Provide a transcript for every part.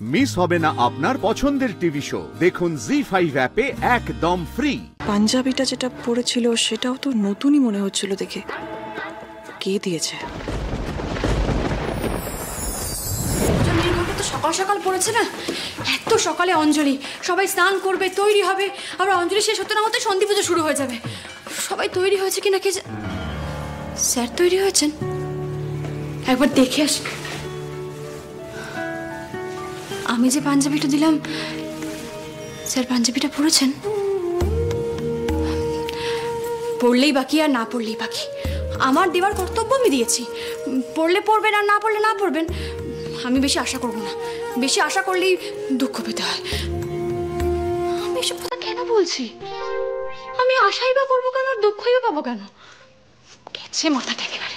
Miss হবে না আপনার পছন্দের টিভি শো। দেখুন জি5 অ্যাপে একদম ফ্রি। পাঞ্জাবিটা যেটা পরেছিল সেটাও তো নতুনই মনে হচ্ছিল দেখে। কে দিয়েছে? সকাল সকাল পড়েছে না, এত সকালে অঞ্জলি, সবাই স্নান করবে, তৈরি হবে, আবার অঞ্জলি শেষ হতে না হতে সন্ধি পুজো শুরু হয়ে যাবে। সবাই তৈরি হয়েছে কিনা কে? স্যার তৈরি হয়েছেন? একবার দেখে আস। আমি যে পাঞ্জাবিটা দিলাম, স্যার পাঞ্জাবিটা পরেছেন? পড়লেই বাকি আর না পড়লেই বাকি। আমার দেওয়ার কর্তব্য আমি দিয়েছি, পড়লে পড়বেন আর না পড়লে না পড়বেন। আমি বেশি আশা করব না, বেশি আশা করলেই দুঃখ পেতে হয়। আমি এসব কথা কেন বলছি? আমি আশাই বা করবো কেন আর দুঃখই বা পাবো কেন? গেছে মাথাটা একেবারে।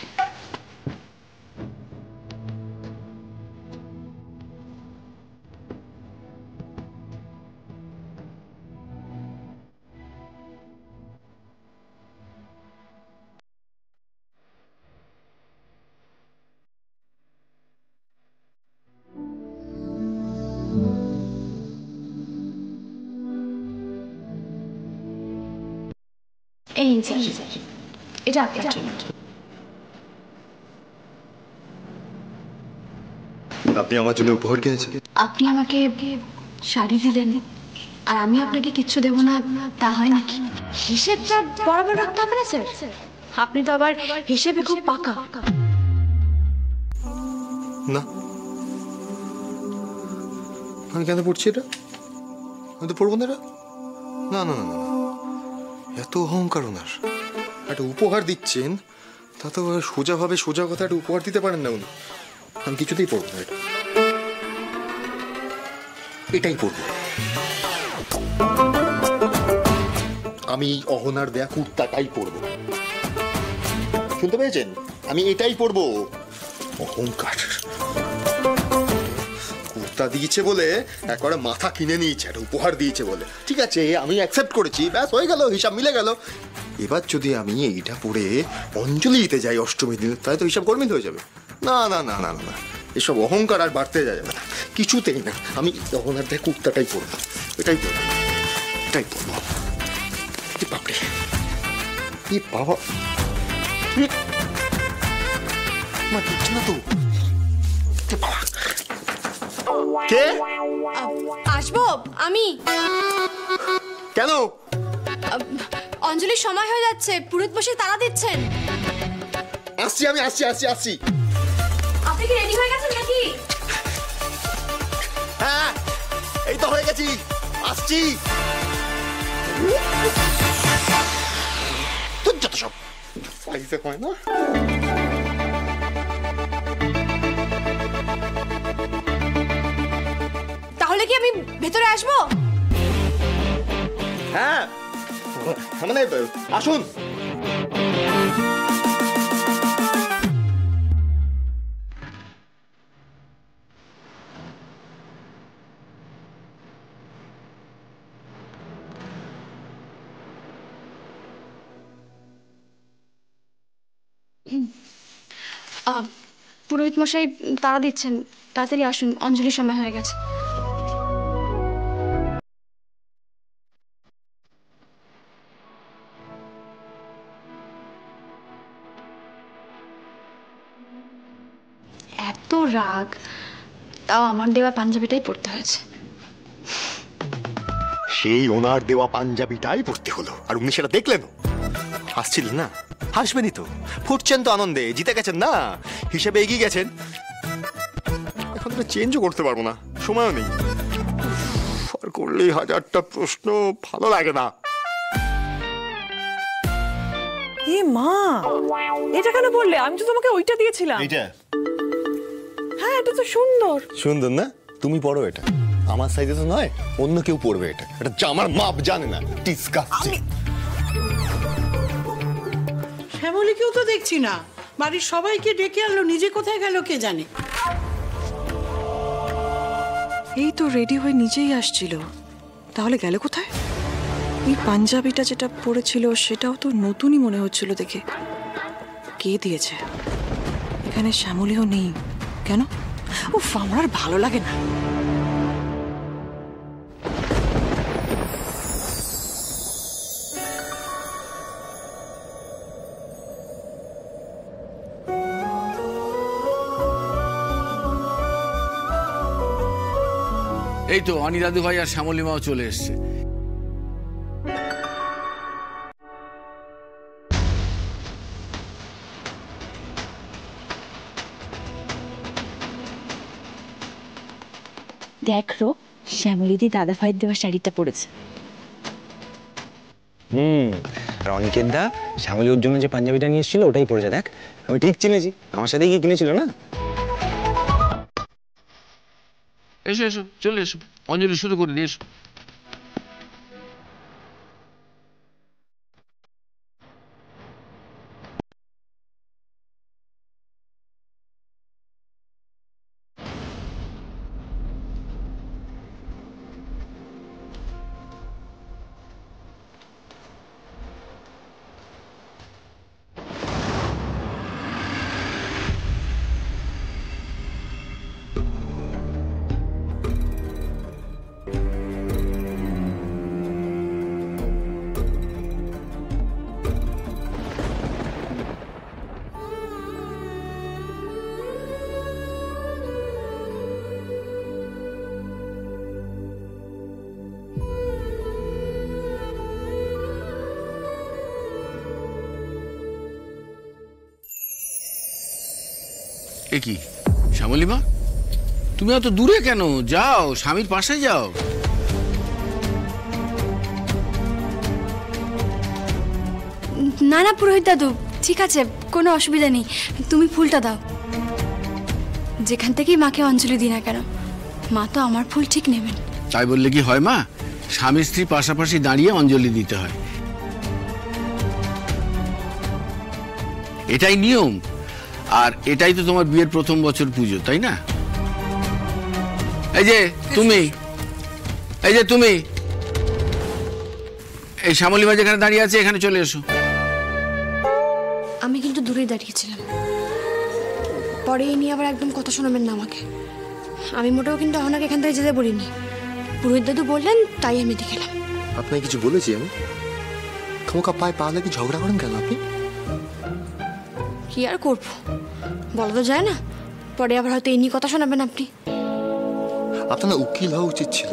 এই স্যার, এটা আপনার জন্য। আপনি আমার জন্য উপহার কিনেছেন? আপনি আমাকে শাড়ি দিলেন আর আমি আপনাকে কিচ্ছু দেবো না, তা হয় নাকি? হিসেবটা বরাবর রাখতে হবে না স্যার? আপনি তো আবার হিসেবে খুব পাকা। না, আমি কেন পড়ছি এটা? আমি তো পড়বো না এটা। না না না না, এত অহংকার ওনার। একটা উপহার দিচ্ছেন, তা তো সোজাভাবে সোজা কথা একটা উপহার দিতে পারেন না উনি। আমি কিছুতেই পড়বো না এটা, এটাই পড়বো। আমি অহনার দেয়া কুর্তাটাই পড়বো, শুনতে পেয়েছেন? আমি এটাই পড়বো। অহংকার। কুর্তা দিয়েছে বলে একবারে মাথা কিনে নিয়েছে, একটা উপহার দিয়েছে বলে। ঠিক আছে, আমি অ্যাকসেপ্ট করেছি, ব্যাস হয়ে গেল, হিসাব মিলে গেল। এবার যদি আমি এইটা পড়ে অঞ্জলি দিতে যাই অষ্টমীর দিন, তাহলে তো হিসাব গরমিল হয়ে যাবে। না না না না না, এসব অহংকার আর বাড়তে যাবে না, কিছুতেই না। আমি অহনার দেয়া কুর্তাটাই পড়বো, এটাই পড়বো, এটাই পড়বো। বাপরে, কি বাবা, মা দিচ্ছে না তো। কে? আসবো আমি। কেন? অঞ্জলির সময় হয়ে যাচ্ছে, পুরোহিত বসে তারা দিচ্ছেন। আসছি আমি, আসছি আসছি আসছি। আপনি কি রেডি হয়ে গেছেন নাকি? হ্যাঁ, এই তো হয়ে গেছি, আসছি। যত সব সাইজে হয় না। তাহলে কি আমি ভেতরে আসবো? হ্যাঁ মানে আসুন। পুরোহিত মশাই তারা দিচ্ছেন, তাড়াতাড়ি আসুন, অঞ্জলির সময় হয়ে গেছে। এত রাগ, তাও আমার দেওয়া পাঞ্জাবিটাই পড়তে হয়েছে। সেই ওনার দেওয়া পাঞ্জাবিটাই পড়তে হলো, আর উনি সেটা দেখলেন। হাসছিলেন না? হাসবেনই তো, ফুটছেন তো আনন্দে, জিতে গেছেন না, হিসেবে এগিয়ে গেছেন। এখন তো চেঞ্জও করতে পারবো না, সময়ও নেই। আর করলেই হাজারটা প্রশ্ন, ভালো লাগে না। এ মা, এটা কেন বললে? আমি তো তোমাকে ওইটা দিয়েছিলাম। এইটা? হ্যাঁ, এটা তো সুন্দর। সুন্দর না? তুমি পড়ো এটা, আমার সাইজে তো নয়, অন্য কেউ পড়বে এটা। এটা জামার মাপ জানে না, ডিসকাস্টিং। শ্যামলীকেও তো দেখছি না, বাড়ির সবাইকে ডেকে আনলো, নিজে কোথায় গেল কে জানে। এই তো রেডি হয়ে নিজেই আসছিল, তাহলে গেল কোথায়? এই পাঞ্জাবিটা যেটা পরেছিল সেটাও তো নতুনই মনে হচ্ছিল দেখে। কে দিয়েছে? এখানে শ্যামলীও নেই কেন? উফ, আমার আর ভালো লাগে না। এই তো অনি দাদু ভাই আর শ্যামলী মাও চলে এসছে। দেখো শ্যামলীদি দাদা ভাইয়ের দেওয়া শাড়িটা পরেছে। আর অনিকেত দা শ্যামলী ওর জন্য যে পাঞ্জাবিটা নিয়ে এসেছিল ওটাই পরেছে। দেখ আমি ঠিক চিনেছি, আমার সাথে গিয়ে কিনেছিল না। এসো এসো, চলে এসো, অঞ্জলি শুরু করে দিয়ে এসো। এ কি শ্যামলী মা, তুমি এত দূরে কেন? যাও স্বামীর পাশে যাও। না না পুরোহিত দাদু, ঠিক আছে, কোনো অসুবিধা নেই, তুমি ফুলটা দাও। যেখান থেকেই মাকে অঞ্জলি দিই না কেন, মা তো আমার ফুল ঠিক নেবেন। তাই বললে কি হয় মা? স্বামী স্ত্রী পাশাপাশি দাঁড়িয়ে অঞ্জলি দিতে হয়, এটাই নিয়ম। আর এটাই তো তোমার বিয়ের প্রথম বছর পুজো, তাই না? এই যে তুমি, এই শ্যামলী মা যেখানে দাঁড়িয়ে আছে এখানে চলে এসো। আমি কিন্তু দূরেই দাঁড়িয়েছিলাম, পরে এই নিয়ে আবার একদম কথা শোনাবেন না আমাকে। আমি মোটেও কিন্তু আপনাকে এখান থেকে যেতে বলিনি, পুরোহিত দাদু বললেন তাই আমি দেখলাম। আপনাকে কিছু বলেছি আমি? খামোকা পায়ে পা লাগে ঝগড়া করেন কেন আপনি? কি আর করবো, বলা তো যায় না, পরে আবার হয়তো এই নিয়ে কথা শোনাবেন আপনি। আপনার উকিল হওয়া উচিত ছিল,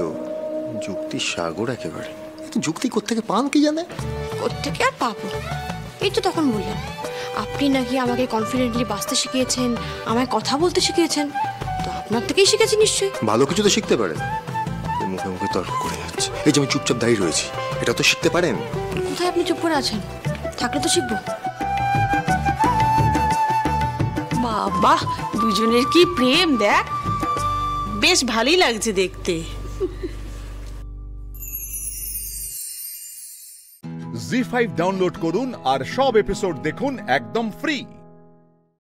যুক্তি সাগর একেবারে। যুক্তি কোত্থেকে পান কি জানে? কোত্থেকে আর পাবো, এই তো তখন বললেন আপনি নাকি আমাকে কনফিডেন্টলি বাঁচতে শিখিয়েছেন, আমায় কথা বলতে শিখিয়েছেন, তো আপনার থেকেই শিখেছি নিশ্চয়ই। ভালো কিছু তো শিখতে পারেন, মুখে মুখে তর্ক করে যাচ্ছে। এই যে আমি চুপচাপ দাঁড়িয়ে রয়েছি, এটা তো শিখতে পারেন। কোথায় আপনি চুপ করে আছেন? থাকলে তো শিখবো। বাবা, দুজনের কি প্রেম দেখ, বেশ ভালোই লাগছে দেখতে। জি5 ডাউনলোড করুন আর সব এপিসোড দেখুন একদম ফ্রি।